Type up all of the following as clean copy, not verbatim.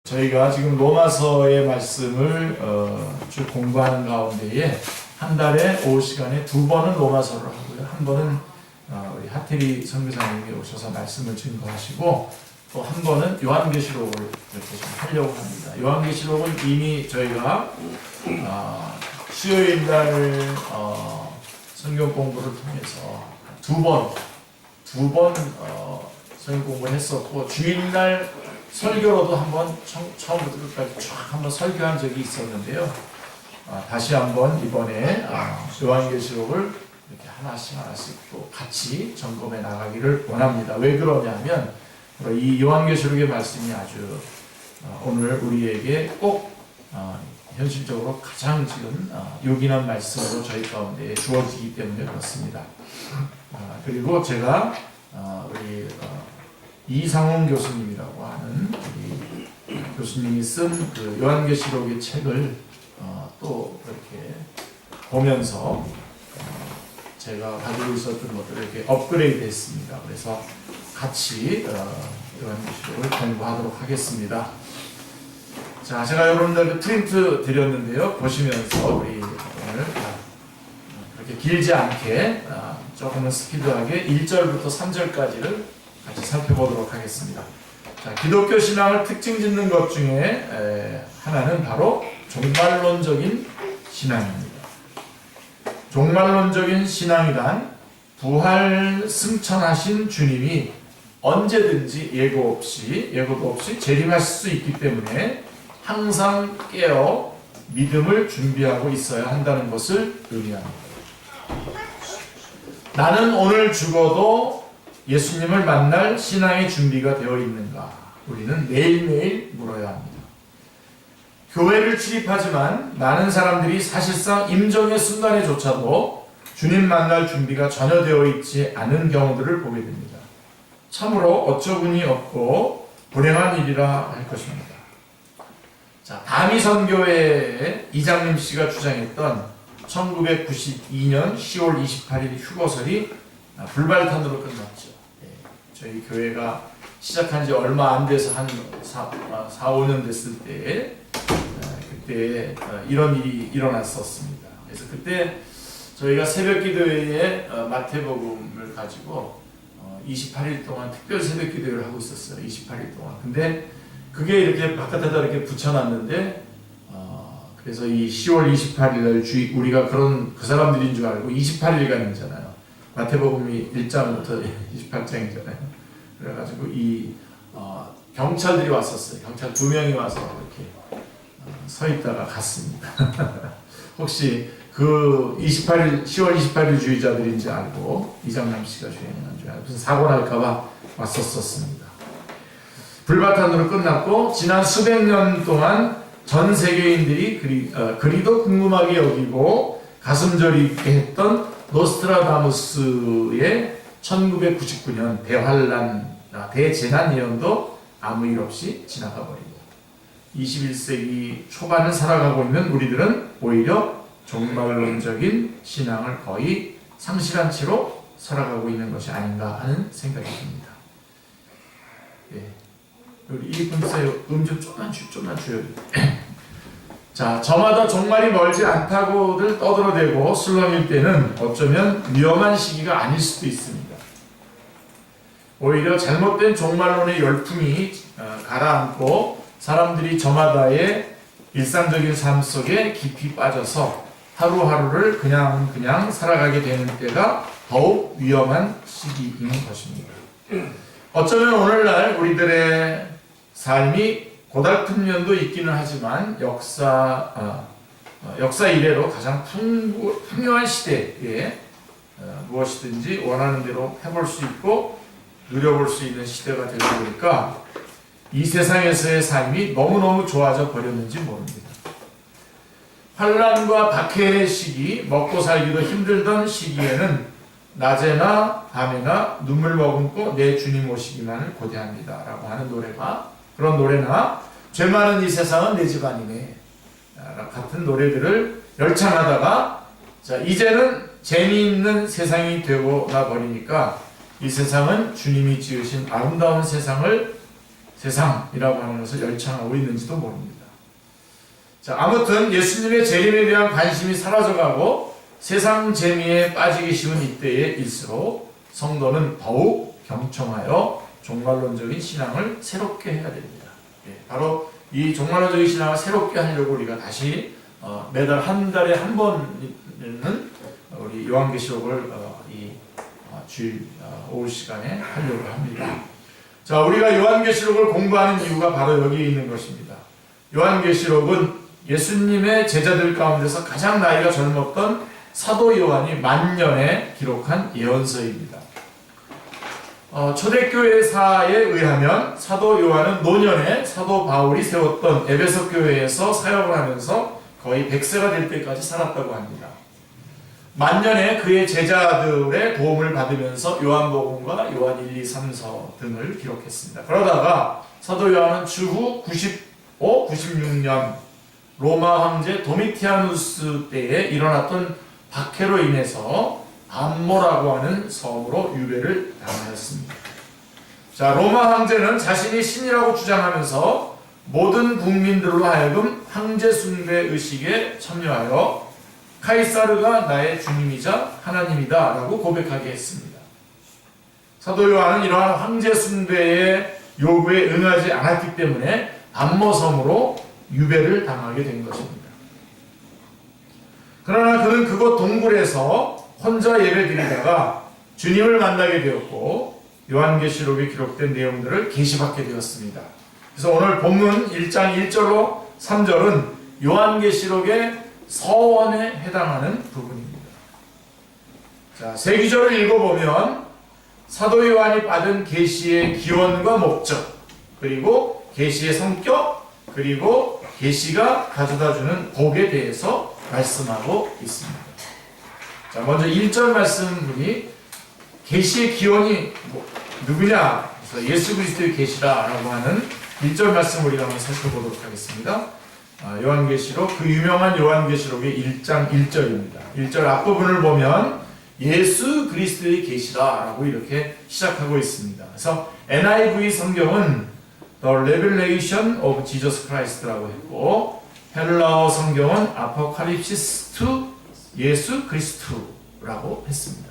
저희가 지금 로마서의 말씀을 쭉 공부하는 가운데에 한 달에 오후 시간에 두 번은 로마서를 하고요. 한 번은 우리 하태리 선교사님이 오셔서 말씀을 증거하시고 또 한 번은 요한계시록을 이렇게 좀 하려고 합니다. 요한계시록은 이미 저희가 수요일 날 성경 공부를 통해서 두 번 성경 공부를 했었고 주일날 설교로도 한번 처음부터 끝까지 쫙 한번 설교한 적이 있었는데요. 다시 한번 이번에 요한계시록을 이렇게 하나씩 또 같이 점검해 나가기를 원합니다. 왜 그러냐면 이 요한계시록의 말씀이 아주 오늘 우리에게 꼭 현실적으로 가장 지금 요긴한 말씀으로 저희 가운데 주어지기 때문에 그렇습니다. 그리고 제가 우리 이상훈 교수님이라고 하는 우리 교수님이 쓴 그 요한계시록의 책을 또 이렇게 보면서 제가 가지고 있었던 것들을 이렇게 업그레이드 했습니다. 그래서 같이 요한계시록을 공부하도록 하겠습니다. 자, 제가 여러분들께 프린트 드렸는데요. 보시면서 우리 오늘 그렇게 길지 않게 조금은 스피드하게 1절부터 3절까지를 같이 살펴보도록 하겠습니다. 자, 기독교 신앙을 특징 짓는 것 중에 하나는 바로 종말론적인 신앙입니다. 종말론적인 신앙이란 부활 승천하신 주님이 언제든지 예고도 없이 재림하실 수 있기 때문에 항상 깨어 믿음을 준비하고 있어야 한다는 것을 의미합니다. 나는 오늘 죽어도 예수님을 만날 신앙의 준비가 되어 있는가? 우리는 매일매일 물어야 합니다. 교회를 출입하지만 많은 사람들이 사실상 임종의 순간에조차도 주님 만날 준비가 전혀 되어 있지 않은 경우들을 보게 됩니다. 참으로 어처구니 없고 불행한 일이라 할 것입니다. 자, 다미선교회의 이장림 씨가 주장했던 1992년 10월 28일 휴거설이 불발탄으로 끝났죠. 저희 교회가 시작한 지 얼마 안 돼서 한 4-5년 됐을 때 그때 이런 일이 일어났었습니다. 그래서 그때 저희가 새벽 기도회에 마태복음을 가지고 28일 동안 특별 새벽 기도회를 하고 있었어요. 28일 동안. 근데 그게 이렇게 바깥에다 이렇게 붙여놨는데 그래서 이 10월 28일 날 우리가 그 사람들인 줄 알고 28일간이잖아요. 마태복음이 1장부터 28장이잖아요. 그래가지고 경찰들이 왔었어요. 경찰 2명이 와서 이렇게 서 있다가 갔습니다. 혹시 그 10월 28일 주의자들인지 알고 이장남 씨가 주행한 줄 알고 무슨 사고 날까봐 왔었습니다. 불바탄으로 끝났고 지난 수백 년 동안 전 세계인들이 그리도 궁금하게 여기고 가슴 저리게 했던 노스트라다무스의 1999년 대재난 예언도 아무 일 없이 지나가 버리고 21세기 초반을 살아가고 있는 우리들은 오히려 종말론적인 신앙을 거의 상실한 채로 살아가고 있는 것이 아닌가 하는 생각이 듭니다. 우리 이분세요 좀 좀만 줘요. 자, 저마다 종말이 멀지 않다고들 떠들어대고 술렁일 때는 어쩌면 위험한 시기가 아닐 수도 있습니다. 오히려 잘못된 종말론의 열풍이 가라앉고 사람들이 저마다의 일상적인 삶 속에 깊이 빠져서 하루하루를 그냥 살아가게 되는 때가 더욱 위험한 시기인 것입니다. 어쩌면 오늘날 우리들의 삶이 고달픈 면도 있기는 하지만 역사 이래로 가장 풍요한 시대에 무엇이든지 원하는 대로 해볼 수 있고 누려볼 수 있는 시대가 되다 보니까 이 세상에서의 삶이 너무너무 좋아져 버렸는지 모릅니다. 환난과 박해의 시기, 먹고 살기도 힘들던 시기에는 낮에나 밤에나 눈물 머금고 내 주님 오시기만을 고대합니다 라고 하는 그런 노래나 죄 많은 이 세상은 내 집 아니네 같은 노래들을 열창하다가 자, 이제는 재미있는 세상이 되고 나 버리니까 이 세상은 주님이 지으신 아름다운 세상을 세상이라고 하는 것을 열창하고 있는지도 모릅니다. 자, 아무튼 예수님의 재림에 대한 관심이 사라져가고 세상 재미에 빠지기 쉬운 이때일수록 성도는 더욱 경청하여 종말론적인 신앙을 새롭게 해야 됩니다. 바로 이 종말론적인 신앙을 새롭게 하려고 우리가 다시 매달 한 달에 한 번은 우리 요한계시록을 주일 오후 시간에 하려고 합니다. 자, 우리가 요한계시록을 공부하는 이유가 바로 여기 있는 것입니다. 요한계시록은 예수님의 제자들 가운데서 가장 나이가 젊었던 사도 요한이 만년에 기록한 예언서입니다. 초대교회사에 의하면 사도 요한은 노년에 사도 바울이 세웠던 에베소 교회에서 사역을 하면서 거의 100세가 될 때까지 살았다고 합니다. 만년에 그의 제자들의 도움을 받으면서 요한복음과 요한 1, 2, 3서 등을 기록했습니다. 그러다가 사도 요한은 추후 95, 96년 로마 황제 도미티아누스 때에 일어났던 박해로 인해서 암모라고 하는 섬으로 유배를 당하였습니다. 자, 로마 황제는 자신이 신이라고 주장하면서 모든 국민들로 하여금 황제 숭배 의식에 참여하여 카이사르가 나의 주님이자 하나님이다 라고 고백하게 했습니다. 사도 요한은 이러한 황제 숭배의 요구에 응하지 않았기 때문에 암모섬으로 유배를 당하게 된 것입니다. 그러나 그는 그곳 동굴에서 혼자 예배드리다가 주님을 만나게 되었고 요한계시록에 기록된 내용들을 계시받게 되었습니다. 그래서 오늘 본문 1장 1절로 3절은 요한계시록의 서원에 해당하는 부분입니다. 자, 세 구절을 읽어보면 사도 요한이 받은 계시의 기원과 목적, 그리고 계시의 성격, 그리고 계시가 가져다주는 복에 대해서 말씀하고 있습니다. 자, 먼저 1절 말씀이 계시의 기원이 누구냐? 그래서 예수 그리스도의 계시라라고 하는 1절 말씀을 우리가 한번 살펴보도록 하겠습니다. 요한계시록, 그 유명한 요한계시록의 1장 1절입니다. 1절 앞부분을 보면 예수 그리스도의 계시라라고 이렇게 시작하고 있습니다. 그래서 NIV 성경은 The Revelation of Jesus Christ라고 했고 헬라어 성경은 Apocalypse to 예수 그리스도라고 했습니다.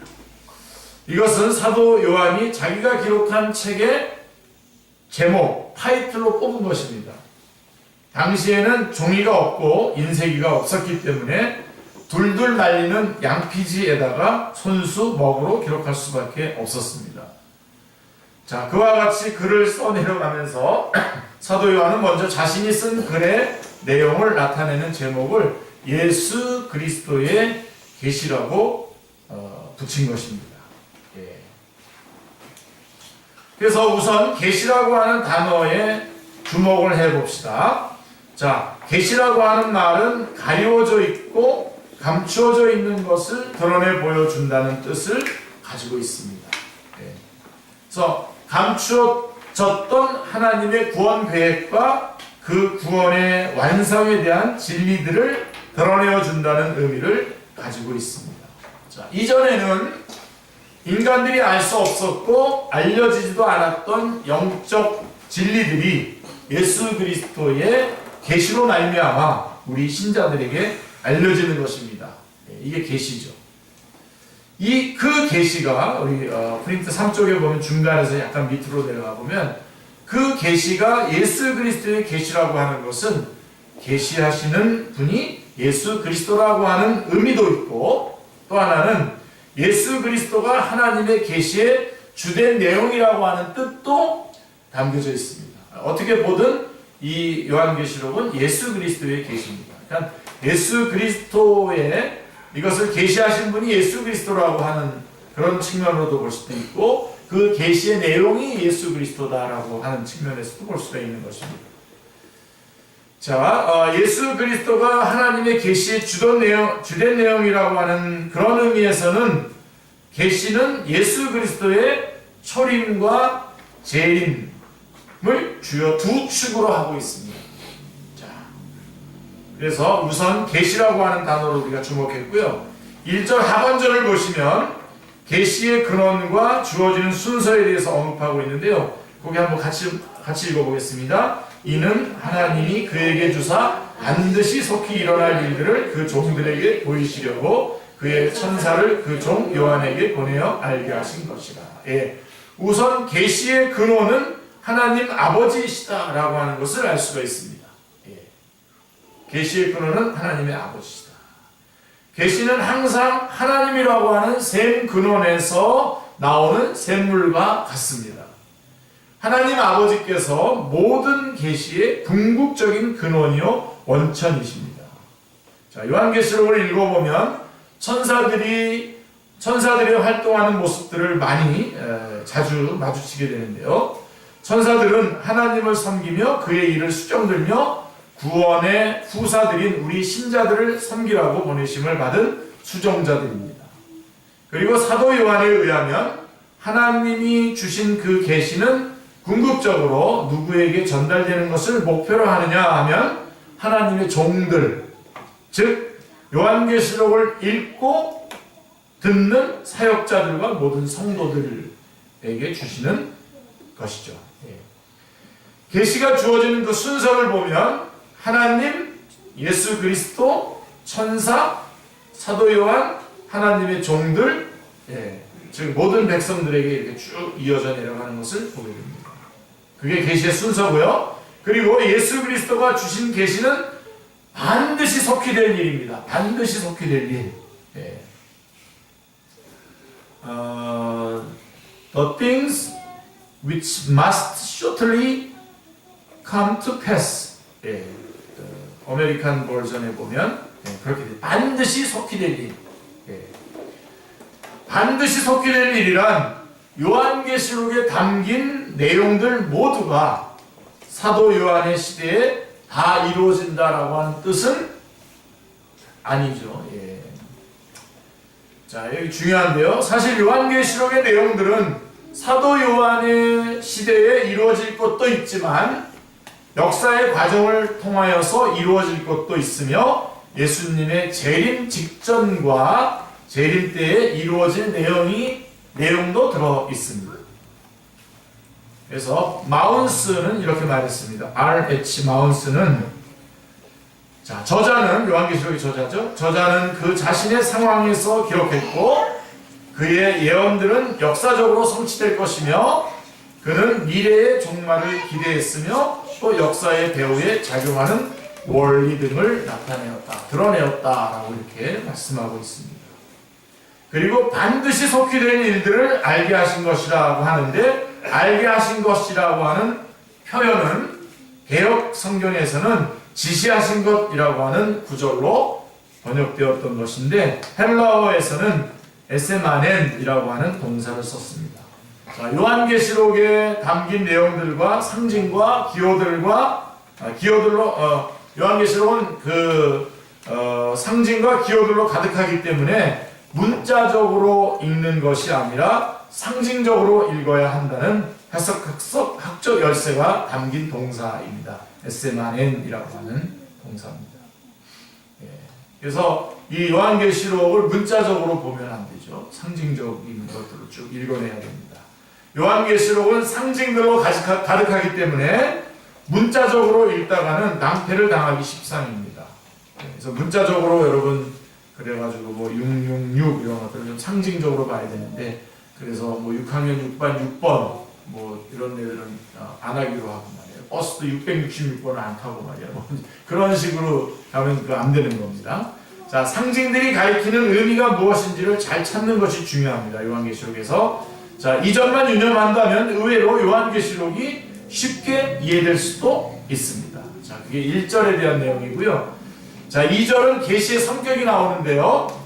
이것은 사도 요한이 자기가 기록한 책의 제목, 타이틀로 뽑은 것입니다. 당시에는 종이가 없고 인쇄기가 없었기 때문에 둘둘 말리는 양피지에다가 손수, 먹으로 기록할 수밖에 없었습니다. 자, 그와 같이 글을 써내려가면서 사도 요한은 먼저 자신이 쓴 글의 내용을 나타내는 제목을 예수 그리스도의 계시라고 붙인 것입니다. 예. 그래서 우선 계시라고 하는 단어에 주목을 해봅시다. 자, 계시라고 하는 말은 가리워져 있고 감추어져 있는 것을 드러내 보여준다는 뜻을 가지고 있습니다. 예. 그래서 감추어졌던 하나님의 구원 계획과 그 구원의 완성에 대한 진리들을 드러내어 준다는 의미를 가지고 있습니다. 자, 이전에는 인간들이 알 수 없었고 알려지지도 않았던 영적 진리들이 예수 그리스도의 계시로 말미암아 우리 신자들에게 알려지는 것입니다. 이게 계시죠. 그 계시가 우리 프린트 3쪽에 보면 중간에서 약간 밑으로 내려가 보면 그 계시가 예수 그리스도의 계시라고 하는 것은 계시하시는 분이 예수 그리스도라고 하는 의미도 있고 또 하나는 예수 그리스도가 하나님의 계시의 주된 내용이라고 하는 뜻도 담겨져 있습니다. 어떻게 보든 이 요한계시록은 예수 그리스도의 계시입니다. 그러니까 예수 그리스도의 이것을 계시하신 분이 예수 그리스도라고 하는 그런 측면으로도 볼 수도 있고 그 계시의 내용이 예수 그리스도다라고 하는 측면에서도 볼 수가 있는 것입니다. 자, 예수 그리스도가 하나님의 계시의 주된 내용이라고 하는 그런 의미에서는 계시는 예수 그리스도의 초림과 재림을 주요 두 축으로 하고 있습니다. 자, 그래서 우선 계시라고 하는 단어로 우리가 주목했고요. 1절 하반절을 보시면 계시의 근원과 주어지는 순서에 대해서 언급하고 있는데요. 거기 한번 같이 같이 읽어보겠습니다. 이는 하나님이 그에게 주사 반드시 속히 일어날 일들을 그 종들에게 보이시려고 그의 천사를 그 종 요한에게 보내어 알게 하신 것이라. 예. 우선 계시의 근원은 하나님 아버지이시다라고 하는 것을 알 수가 있습니다. 예. 계시의 근원은 하나님의 아버지시다. 계시는 항상 하나님이라고 하는 샘 근원에서 나오는 샘물과 같습니다. 하나님 아버지께서 모든 계시의 궁극적인 근원이요 원천이십니다. 자, 요한계시록을 읽어보면 천사들이 활동하는 모습들을 많이 자주 마주치게 되는데요. 천사들은 하나님을 섬기며 그의 일을 수정들며 구원의 후사들인 우리 신자들을 섬기라고 보내심을 받은 수종자들입니다. 그리고 사도 요한에 의하면 하나님이 주신 그 계시는 궁극적으로 누구에게 전달되는 것을 목표로 하느냐 하면 하나님의 종들, 즉 요한계시록을 읽고 듣는 사역자들과 모든 성도들에게 주시는 것이죠. 계시가 주어지는 그 순서를 보면 하나님, 예수 그리스도, 천사, 사도 요한, 하나님의 종들, 즉 모든 백성들에게 이렇게 쭉 이어져 내려가는 것을 보게 됩니다. 그게 계시의 순서고요. 그리고 예수 그리스도가 주신 계시는 반드시 속히 될 일입니다. 반드시 속히 될 일. The things which must shortly come to pass. 아메리칸 버전에 보면 그렇게 돼. 반드시 속히 될 일. 반드시 속히 될 일이란 요한계시록에 담긴 내용들 모두가 사도 요한의 시대에 다 이루어진다라고 하는 뜻은 아니죠. 자, 여기 중요한데요. 사실 요한계시록의 내용들은 사도 요한의 시대에 이루어질 것도 있지만 역사의 과정을 통하여서 이루어질 것도 있으며 예수님의 재림 직전과 재림 때에 이루어질 내용도 들어 있습니다. 그래서 마운스는 이렇게 말했습니다. R.H. 마운스는 저자는 요한계시록의 저자죠. 저자는 그 자신의 상황에서 기록했고 그의 예언들은 역사적으로 성취될 것이며 그는 미래의 종말을 기대했으며 또 역사의 배후에 작용하는 원리 등을 드러내었다라고 이렇게 말씀하고 있습니다. 그리고 반드시 속히 될 일들을 알게 하신 것이라고 하는데 알게 하신 것이라고 하는 표현은 개역 성경에서는 지시하신 것이라고 하는 구절로 번역되었던 것인데 헬라어에서는 에세마넨이라고 하는 동사를 썼습니다. 자, 요한계시록에 담긴 내용들과 상징과 기호들로 요한계시록은 상징과 기호들로 가득하기 때문에 문자적으로 읽는 것이 아니라 상징적으로 읽어야 한다는 해석학적 열쇠가 담긴 동사입니다. 에세마넨이라고 하는 동사입니다. 그래서 이 요한계시록을 문자적으로 보면 안 되죠. 상징적인 것들을 쭉 읽어내야 됩니다. 요한계시록은 상징들로 가득하기 때문에 문자적으로 읽다가는 낭패를 당하기 십상입니다. 그래서 문자적으로 여러분 그래가지고 666 이런 것들을 좀 상징적으로 봐야 되는데 그래서 6학년 6반 6번 이런 애들은 안 하기로 하고 말이에요. 버스도 666번을 안 타고 말이야. 그런 식으로 가면 안 되는 겁니다. 자, 상징들이 가리키는 의미가 무엇인지를 잘 찾는 것이 중요합니다. 요한계시록에서. 자, 이 점만 유념한다면 의외로 요한계시록이 쉽게 이해될 수도 있습니다. 자, 그게 1절에 대한 내용이고요. 자, 2절은 계시의 성격이 나오는데요.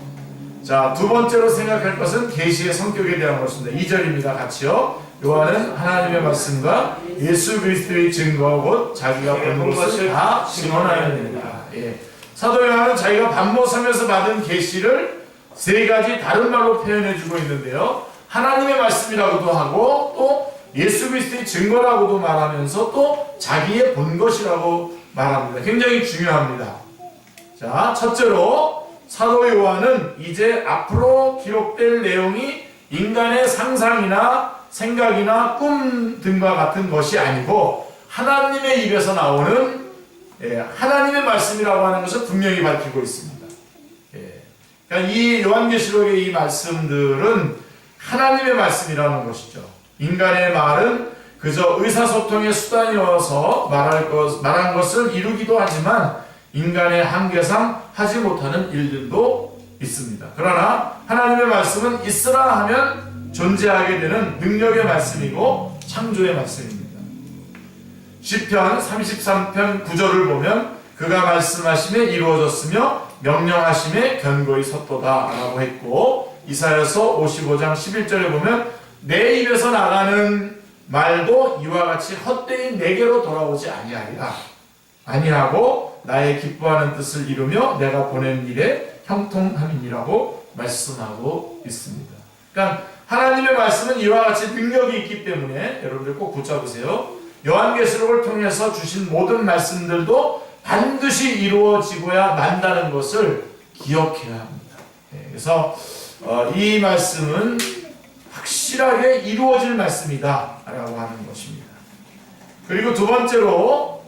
자, 두 번째로 생각할 것은 계시의 성격에 대한 것입니다. 2절입니다. 같이요. 요한은 하나님의 말씀과 예수 그리스도의 증거와 곧 자기가 본 것을 다 증언하였느니라. 사도 요한은 자기가 밤모섬에서 받은 계시를 세 가지 다른 말로 표현해주고 있는데요. 하나님의 말씀이라고도 하고 또 예수 그리스도의 증거라고도 말하면서 또 자기의 본 것이라고 말합니다. 굉장히 중요합니다. 자, 첫째로 사도 요한은 이제 앞으로 기록될 내용이 인간의 상상이나 생각이나 꿈 등과 같은 것이 아니고 하나님의 입에서 나오는 하나님의 말씀이라고 하는 것을 분명히 밝히고 있습니다. 그러니까 이 요한계시록의 이 말씀들은 하나님의 말씀이라는 것이죠. 인간의 말은 그저 의사소통의 수단이어서 말한 것을 이루기도 하지만 인간의 한계상 하지 못하는 일들도 있습니다. 그러나 하나님의 말씀은 있으라 하면 존재하게 되는 능력의 말씀이고 창조의 말씀입니다. 시편 33편 9절을 보면 그가 말씀하심에 이루어졌으며 명령하심에 견고히 섰도다 라고 했고, 이사야서 55장 11절에 보면 내 입에서 나가는 말도 이와 같이 헛되이 내게로 돌아오지 아니하고 나의 기뻐하는 뜻을 이루며 내가 보낸 일에 형통함이니라고 말씀하고 있습니다. 그러니까 하나님의 말씀은 이와 같이 능력이 있기 때문에 여러분들 꼭 붙잡으세요. 요한계시록을 통해서 주신 모든 말씀들도 반드시 이루어지고야 만다는 것을 기억해야 합니다. 그래서 이 말씀은 확실하게 이루어질 말씀이다 라고 하는 것입니다. 그리고 두 번째로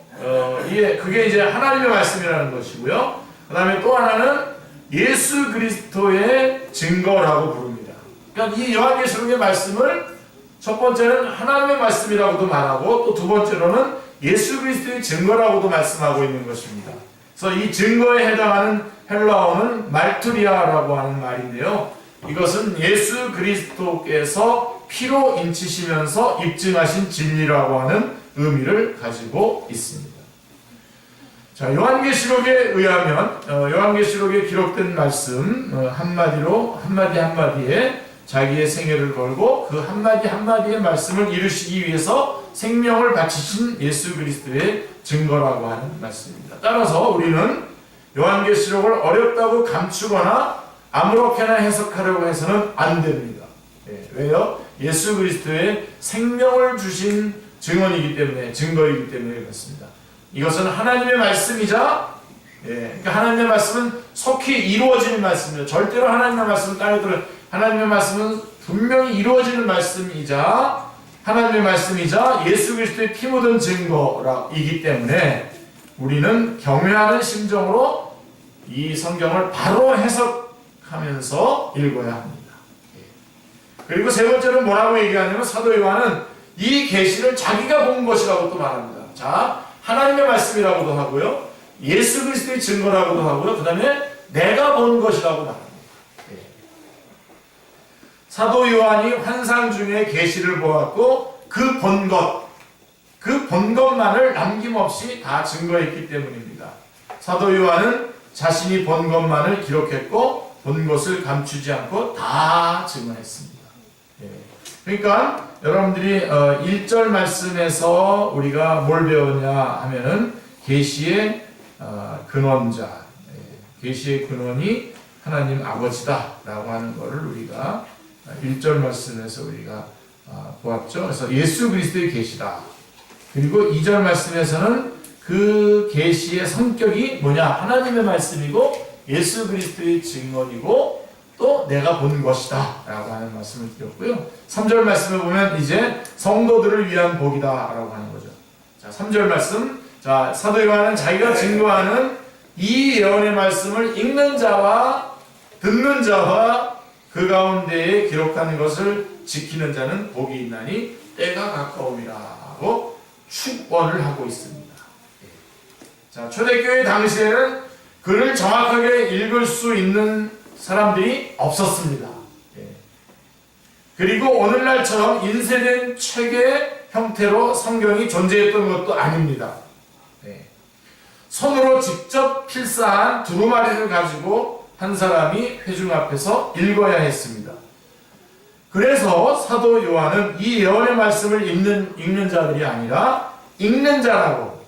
그게 이제 하나님의 말씀이라는 것이고요. 그 다음에 또 하나는 예수 그리스도의 증거라고 부릅니다. 그러니까 이 요한계시록의 말씀을 첫 번째는 하나님의 말씀이라고도 말하고 또 두 번째로는 예수 그리스도의 증거라고도 말씀하고 있는 것입니다. 그래서 이 증거에 해당하는 헬라어는 말투리아라고 하는 말인데요. 이것은 예수 그리스도께서 피로 인치시면서 입증하신 진리라고 하는 의미를 가지고 있습니다. 자, 요한계시록에 의하면 요한계시록에 기록된 말씀 한마디에 자기의 생애를 걸고 그 한마디의 말씀을 이루시기 위해서 생명을 바치신 예수 그리스도의 증거라고 하는 말씀입니다. 따라서 우리는 요한계시록을 어렵다고 감추거나 아무렇게나 해석하려고 해서는 안 됩니다. 왜요? 예수 그리스도의 생명을 주신 증거이기 때문에 그렇습니다. 이것은 하나님의 말씀이자 그러니까 하나님의 말씀은 속히 이루어지는 말씀이죠. 절대로 하나님의 말씀을 따르더라도 하나님의 말씀은 분명히 이루어지는 말씀이자 하나님의 말씀이자 예수 그리스도의 피 묻은 증거이기 때문에 우리는 경외하는 심정으로 이 성경을 바로 해석하면서 읽어야 합니다. 그리고 세 번째로 뭐라고 얘기하냐면 사도 요한은 이 계시를 자기가 본 것이라고 또 말합니다. 자, 하나님의 말씀이라고도 하고요, 예수 그리스도의 증거라고도 하고요, 그 다음에 내가 본 것이라고 말합니다. 사도 요한이 환상 중에 계시를 보았고 그 본 것만을 남김없이 다 증거했기 때문입니다. 사도 요한은 자신이 본 것만을 기록했고 본 것을 감추지 않고 다 증언했습니다. 그러니까 여러분들이 1절 말씀에서 우리가 뭘 배웠냐 하면은 계시의 근원자, 계시의 근원이 하나님 아버지다 라고 하는 것을 우리가 1절 말씀에서 우리가 보았죠. 그래서 예수 그리스도의 계시다. 그리고 2절 말씀에서는 그 계시의 성격이 뭐냐? 하나님의 말씀이고 예수 그리스도의 증언이고 또 내가 본 것이다 라고 하는 말씀을 드렸고요. 3절 말씀을 보면 이제 성도들을 위한 복이다 라고 하는 거죠. 자, 3절 말씀. 자, 사도 요한은 자기가 증거하는 이 예언의 말씀을 읽는 자와 듣는 자와 그 가운데에 기록한 것을 지키는 자는 복이 있나니 때가 가까움이라고 축원을 하고 있습니다. 자, 초대교회 당시에는 글을 정확하게 읽을 수 있는 사람들이 없었습니다. 그리고 오늘날처럼 인쇄된 책의 형태로 성경이 존재했던 것도 아닙니다. 손으로 직접 필사한 두루마리를 가지고 한 사람이 회중 앞에서 읽어야 했습니다. 그래서 사도 요한은 이 예언의 말씀을 읽는 자들이 아니라 읽는 자라고,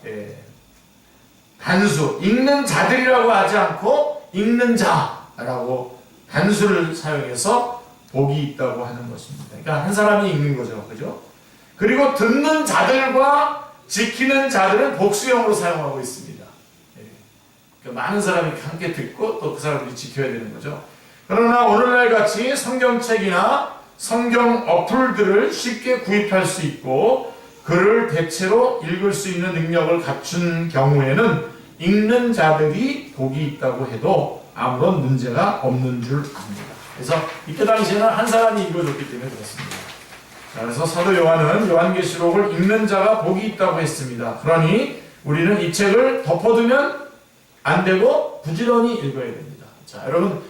단수, 읽는 자들이라고 하지 않고 읽는 자라고 단수를 사용해서 복이 있다고 하는 것입니다. 그러니까 한 사람이 읽는 거죠. 그죠? 그리고 듣는 자들과 지키는 자들은 복수형으로 사용하고 있습니다. 많은 사람이 함께 듣고 또 그 사람들이 지켜야 되는 거죠. 그러나 오늘날 같이 성경책이나 성경 어플들을 쉽게 구입할 수 있고 글을 대체로 읽을 수 있는 능력을 갖춘 경우에는 읽는 자들이 복이 있다고 해도 아무런 문제가 없는 줄 압니다. 그래서 이때 당시에는 한 사람이 읽어줬기 때문에 그렇습니다. 그래서 사도 요한은 요한계시록을 읽는 자가 복이 있다고 했습니다. 그러니 우리는 이 책을 덮어두면 안 되고 부지런히 읽어야 됩니다. 자, 여러분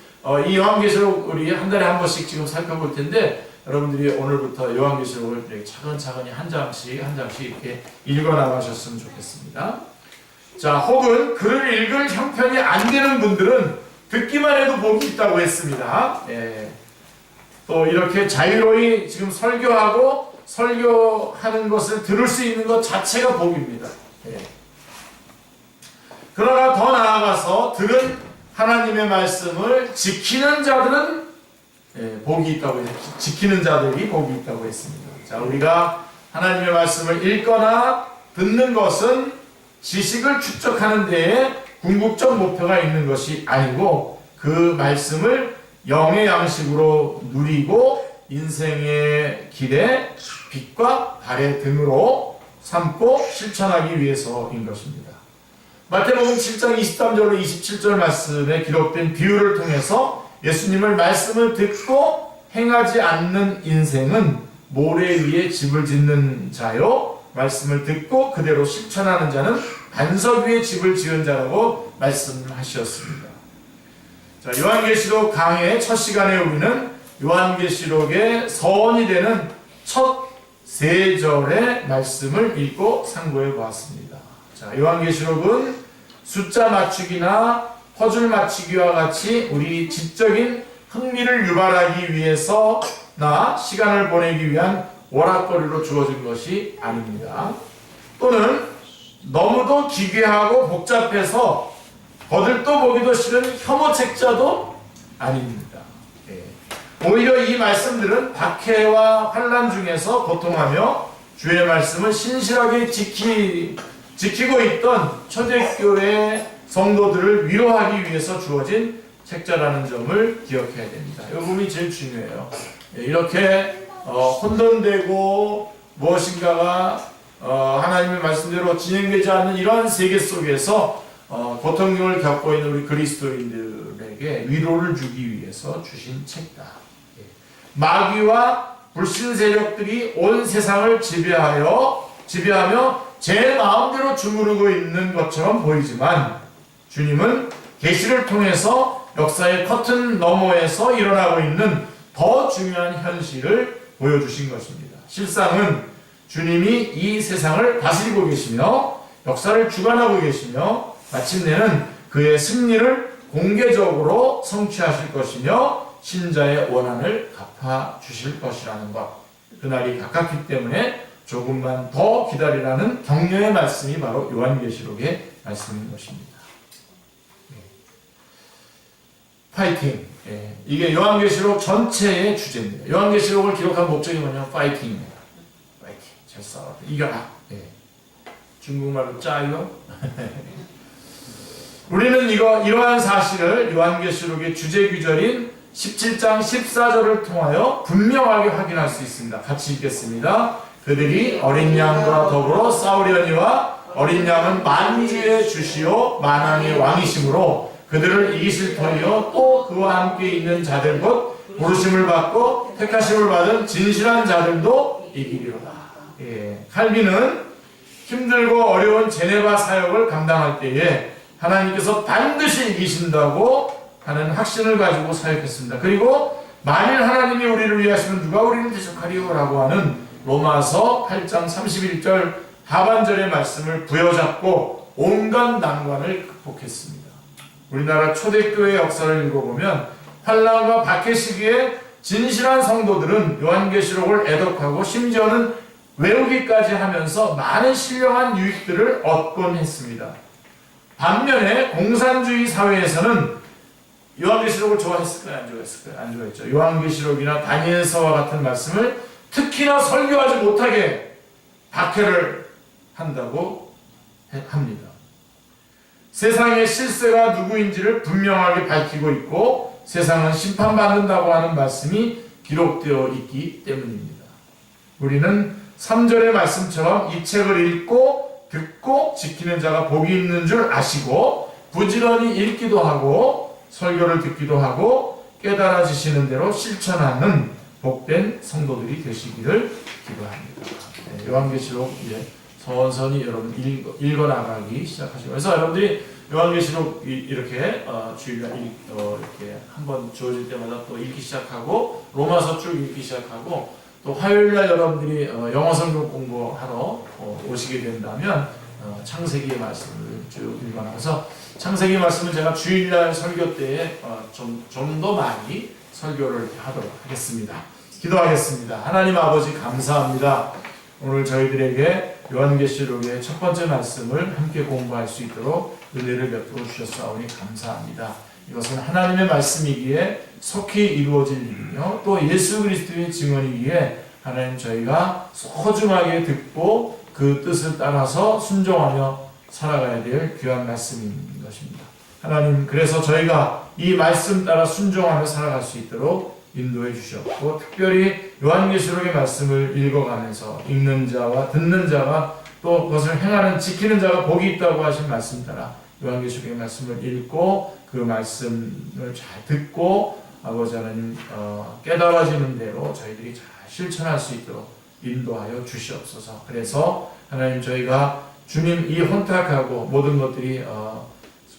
이 요한계시록 우리 한 달에 한 번씩 지금 살펴볼 텐데 여러분들이 오늘부터 요한계시록을 이렇게 차근차근히 한 장씩 이렇게 읽어 나가셨으면 좋겠습니다. 자, 혹은 글을 읽을 형편이 안 되는 분들은 듣기만 해도 복이 있다고 했습니다. 예. 또 이렇게 자유로이 지금 설교하는 것을 들을 수 있는 것 자체가 복입니다. 예. 그러나 더 나아가서 들은 하나님의 말씀을 지키는 자들은 복이 있다고 했습니다. 지키는 자들이 복이 있다고 했습니다. 자, 우리가 하나님의 말씀을 읽거나 듣는 것은 지식을 축적하는 데에 궁극적 목표가 있는 것이 아니고 그 말씀을 영의 양식으로 누리고 인생의 길에 빛과 발의 등으로 삼고 실천하기 위해서인 것입니다. 마태복음 7장 23절로 27절 말씀에 기록된 비유를 통해서 예수님을 말씀을 듣고 행하지 않는 인생은 모래 위에 집을 짓는 자요, 말씀을 듣고 그대로 실천하는 자는 반석 위에 집을 지은 자라고 말씀하셨습니다. 자, 요한계시록 강의 첫 시간에 우리는 요한계시록의 서원이 되는 첫 세 절의 말씀을 읽고 상고해 보았습니다. 자, 요한계시록은 숫자 맞추기나 퍼즐 맞추기와 같이 우리 지적인 흥미를 유발하기 위해서나 시간을 보내기 위한 오락거리로 주어진 것이 아닙니다. 또는 너무도 기괴하고 복잡해서 거들떠 보기도 싫은 혐오책자도 아닙니다. 오히려 이 말씀들은 박해와 환난 중에서 고통하며 주의 말씀을 신실하게 지키고 있던 초대교회 성도들을 위로하기 위해서 주어진 책자라는 점을 기억해야 됩니다. 이 부분이 제일 중요해요. 이렇게 혼돈되고 무엇인가가 하나님의 말씀대로 진행되지 않는 이러한 세계 속에서 고통을 겪고 있는 우리 그리스도인들에게 위로를 주기 위해서 주신 책다. 마귀와 불신 세력들이 온 세상을 지배하며 제 마음대로 주무르고 있는 것처럼 보이지만 주님은 계시를 통해서 역사의 커튼 너머에서 일어나고 있는 더 중요한 현실을 보여주신 것입니다. 실상은 주님이 이 세상을 다스리고 계시며 역사를 주관하고 계시며 마침내는 그의 승리를 공개적으로 성취하실 것이며 신자의 원한을 갚아주실 것이라는 것, 그날이 가깝기 때문에 조금만 더 기다리라는 격려의 말씀이 바로 요한계시록의 말씀인 것입니다. 파이팅. 이게 요한계시록 전체의 주제입니다. 요한계시록을 기록한 목적이 뭐냐면 파이팅입니다. 파이팅. 잘 싸워. 이겨라. 중국말로 짜요. 우리는 이러한 사실을 요한계시록의 주제 규절인 17장 14절을 통하여 분명하게 확인할 수 있습니다. 같이 읽겠습니다. 그들이 어린 양과 더불어 싸우려니와 어린 양은 만주의 주시오 만왕의 왕이시므로 그들을 이기실 터이요 또 그와 함께 있는 자들 곧 부르심을 받고 택하심을 받은 진실한 자들도 이기리로다. 칼빈은 힘들고 어려운 제네바 사역을 감당할 때에 하나님께서 반드시 이기신다고 하는 확신을 가지고 사역했습니다. 그리고 만일 하나님이 우리를 위하시면 누가 우리를 대적하리요? 라고 하는 로마서 8장 31절 하반절의 말씀을 부여잡고 온갖 난관을 극복했습니다. 우리나라 초대교회 역사를 읽어보면 환난과 박해 시기에 진실한 성도들은 요한계시록을 애독하고 심지어는 외우기까지 하면서 많은 신령한 유익들을 얻곤 했습니다. 반면에 공산주의 사회에서는 요한계시록을 좋아했을까요? 안 좋아했을까요? 안 좋아했죠. 요한계시록이나 다니엘서와 같은 말씀을 특히나 설교하지 못하게 박해를 한다고 합니다. 세상의 실세가 누구인지를 분명하게 밝히고 있고 세상은 심판받는다고 하는 말씀이 기록되어 있기 때문입니다. 우리는 3절의 말씀처럼 이 책을 읽고 듣고 지키는 자가 복이 있는 줄 아시고 부지런히 읽기도 하고 설교를 듣기도 하고 깨달아지시는 대로 실천하는 복된 성도들이 되시기를 기도합니다. 네, 요한계시록 이제 선선히 여러분 읽어나가기 시작하시고, 그래서 여러분들이 요한계시록 이렇게 주일날 이렇게 한번 주어질 때마다 또 읽기 시작하고, 로마서 쭉 읽기 시작하고, 또 화요일날 여러분들이 영어 성경 공부하러 오시게 된다면 창세기의 말씀을 쭉 읽어나가서, 창세기 말씀은 제가 주일날 설교 때에 좀 더 많이 설교를 하도록 하겠습니다. 기도하겠습니다. 하나님 아버지 감사합니다. 오늘 저희들에게 요한계시록의 첫 번째 말씀을 함께 공부할 수 있도록 은혜를 베풀어 주셨사오니 감사합니다. 이것은 하나님의 말씀이기에 속히 이루어질 일이며 또 예수 그리스도의 증언이기에 하나님 저희가 소중하게 듣고 그 뜻을 따라서 순종하며 살아가야 될 귀한 말씀인 것입니다. 하나님, 그래서 저희가 이 말씀 따라 순종하며 살아갈 수 있도록 인도해 주셨고, 특별히 요한계시록의 말씀을 읽어가면서 읽는 자와 듣는 자와 또 그것을 행하는 지키는 자가 복이 있다고 하신 말씀 따라 요한계시록의 말씀을 읽고 그 말씀을 잘 듣고 아버지 하나님 깨달아지는 대로 저희들이 잘 실천할 수 있도록 인도하여 주시옵소서. 그래서 하나님 저희가 주님 이 혼탁하고 모든 것들이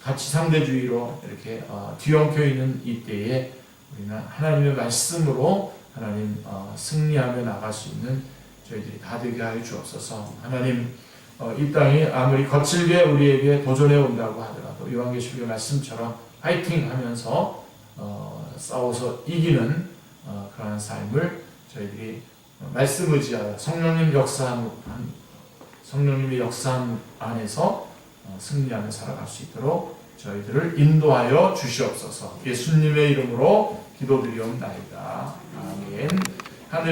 같이 상대주의로 이렇게 뒤엉켜 있는 이때에 우리는 하나님의 말씀으로 하나님 승리하며 나갈 수 있는 저희들이 다 되게 하여 주옵소서. 하나님 이 땅이 아무리 거칠게 우리에게 도전해 온다고 하더라도 요한계시록의 말씀처럼 파이팅 하면서 싸워서 이기는 그러한 삶을 저희들이 말씀 의지하여 성령님의 역사함 안에서 승리하며 살아갈 수 있도록 저희들을 인도하여 주시옵소서. 예수님의 이름으로 기도드리옵나이다. 아멘.